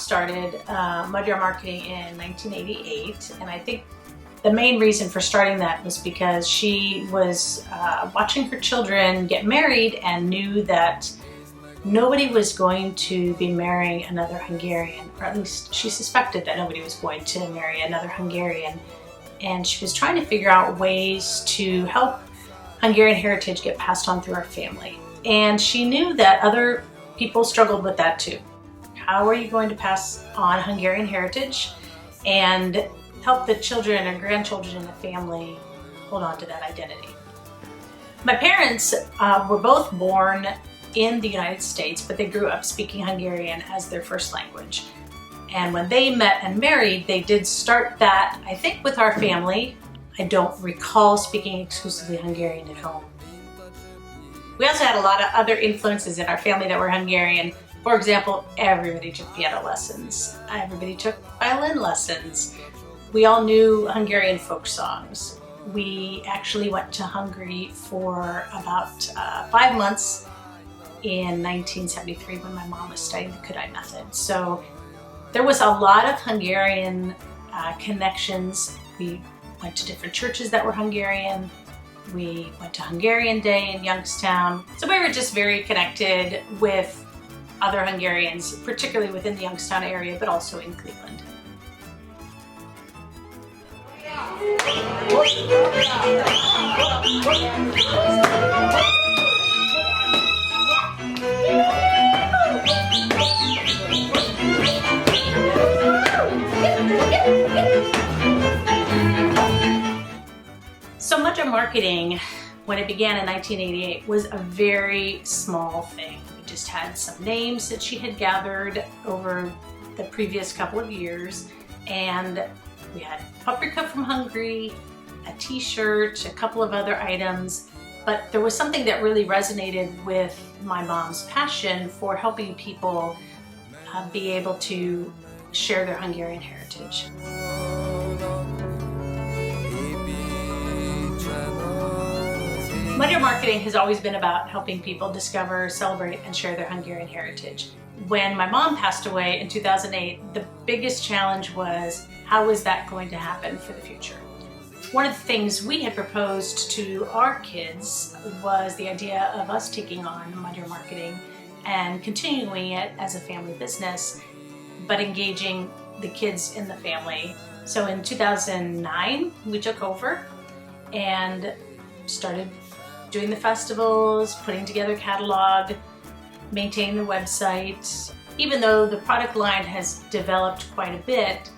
started Magyar Marketing in 1988, and I think the main reason for starting that was because she was watching her children get married and knew that nobody was going to be marrying another Hungarian, or at least she suspected that nobody was going to marry another Hungarian. And she was trying to figure out ways to help Hungarian heritage get passed on through our family. And she knew that other people struggled with that too. How are you going to pass on Hungarian heritage and help the children and grandchildren in the family hold on to that identity? My parents were both born in the United States, but they grew up speaking Hungarian as their first language. And when they met and married, they did start that, I think, with our family. I don't recall speaking exclusively Hungarian at home. We also had a lot of other influences in our family that were Hungarian. For example, everybody took piano lessons. Everybody took violin lessons. We all knew Hungarian folk songs. We actually went to Hungary for about 5 months in 1973 when my mom was studying the Kodály method. So there was a lot of Hungarian connections. We went to different churches that were Hungarian. We went to Hungarian Day in Youngstown. So we were just very connected with other Hungarians, particularly within the Youngstown area, but also in Cleveland. So Magyar Marketing, when it began in 1988, was a very small thing. We just had some names that she had gathered over the previous couple of years, and we had paprika from Hungary, a t-shirt, a couple of other items, but there was something that really resonated with my mom's passion for helping people be able to share their Hungarian heritage. Magyar Marketing has always been about helping people discover, celebrate, and share their Hungarian heritage. When my mom passed away in 2008, the biggest challenge was how is that going to happen for the future? One of the things we had proposed to our kids was the idea of us taking on Magyar Marketing and continuing it as a family business, but engaging the kids in the family. So in 2009, we took over and started doing the festivals, putting together a catalog, maintaining the website. Even though the product line has developed quite a bit,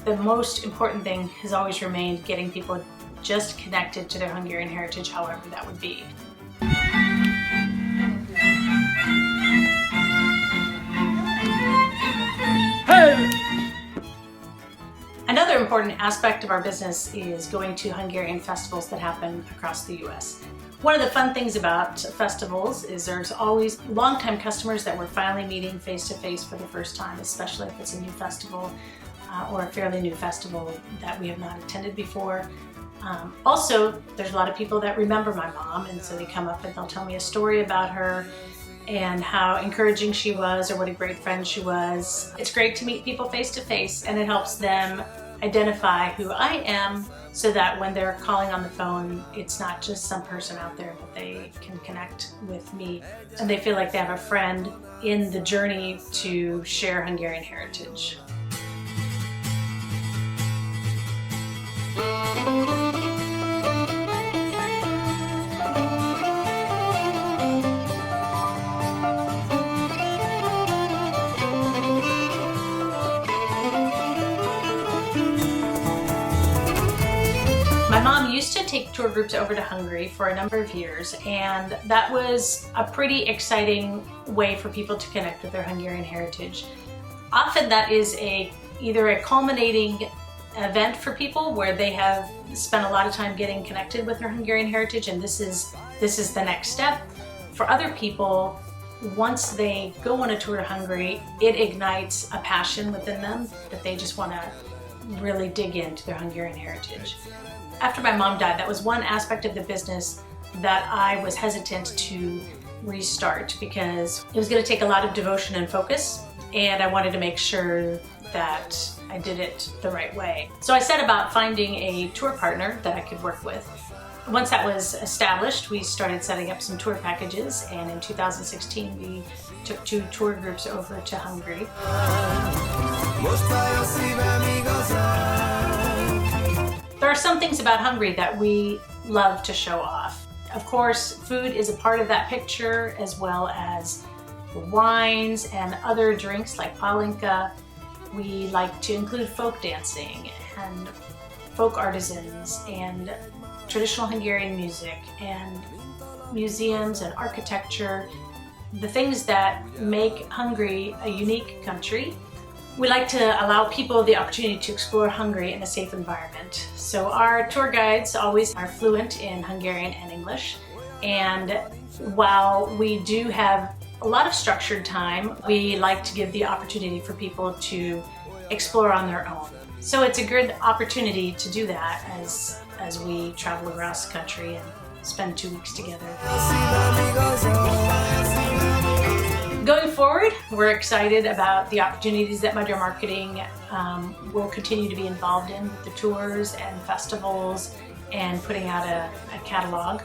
the most important thing has always remained getting people just connected to their Hungarian heritage, however that would be. Hey! Another important aspect of our business is going to Hungarian festivals that happen across the US. One of the fun things about festivals is there's always longtime customers that we're finally meeting face-to-face for the first time, especially if it's a new festival or a fairly new festival that we have not attended before. Also, there's a lot of people that remember my mom, and so they come up and they'll tell me a story about her and how encouraging she was or what a great friend she was. It's great to meet people face-to-face, and it helps them identify who I am so that when they're calling on the phone, it's not just some person out there, but they can connect with me and they feel like they have a friend in the journey to share Hungarian heritage. My mom used to take tour groups over to Hungary for a number of years, and that was a pretty exciting way for people to connect with their Hungarian heritage. Often that is either a culminating event for people where they have spent a lot of time getting connected with their Hungarian heritage, and this is the next step. For other people, once they go on a tour to Hungary, it ignites a passion within them that they just want to really dig into their Hungarian heritage. After my mom died, that was one aspect of the business that I was hesitant to restart because it was going to take a lot of devotion and focus, and I wanted to make sure that I did it the right way. So I set about finding a tour partner that I could work with. Once that was established, we started setting up some tour packages, and in 2016 we took 2 tour groups over to Hungary. There are some things about Hungary that we love to show off. Of course, food is a part of that picture, as well as wines and other drinks like palinka. We like to include folk dancing and folk artisans and traditional Hungarian music and museums and architecture, the things that make Hungary a unique country. We like to allow people the opportunity to explore Hungary in a safe environment. So our tour guides always are fluent in Hungarian and English, and while we do have a lot of structured time, we like to give the opportunity for people to explore on their own. So it's a good opportunity to do that as we travel across the country and spend 2 weeks together. Going forward, we're excited about the opportunities that Magyar Marketing will continue to be involved in with the tours and festivals and putting out a catalog.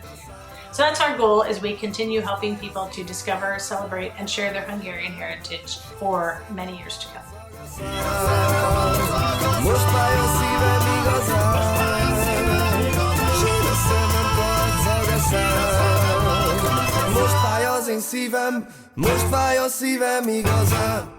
So that's our goal as we continue helping people to discover, celebrate, and share their Hungarian heritage for many years to come. Most fáj az én szívem, most fáj a szívem igazán.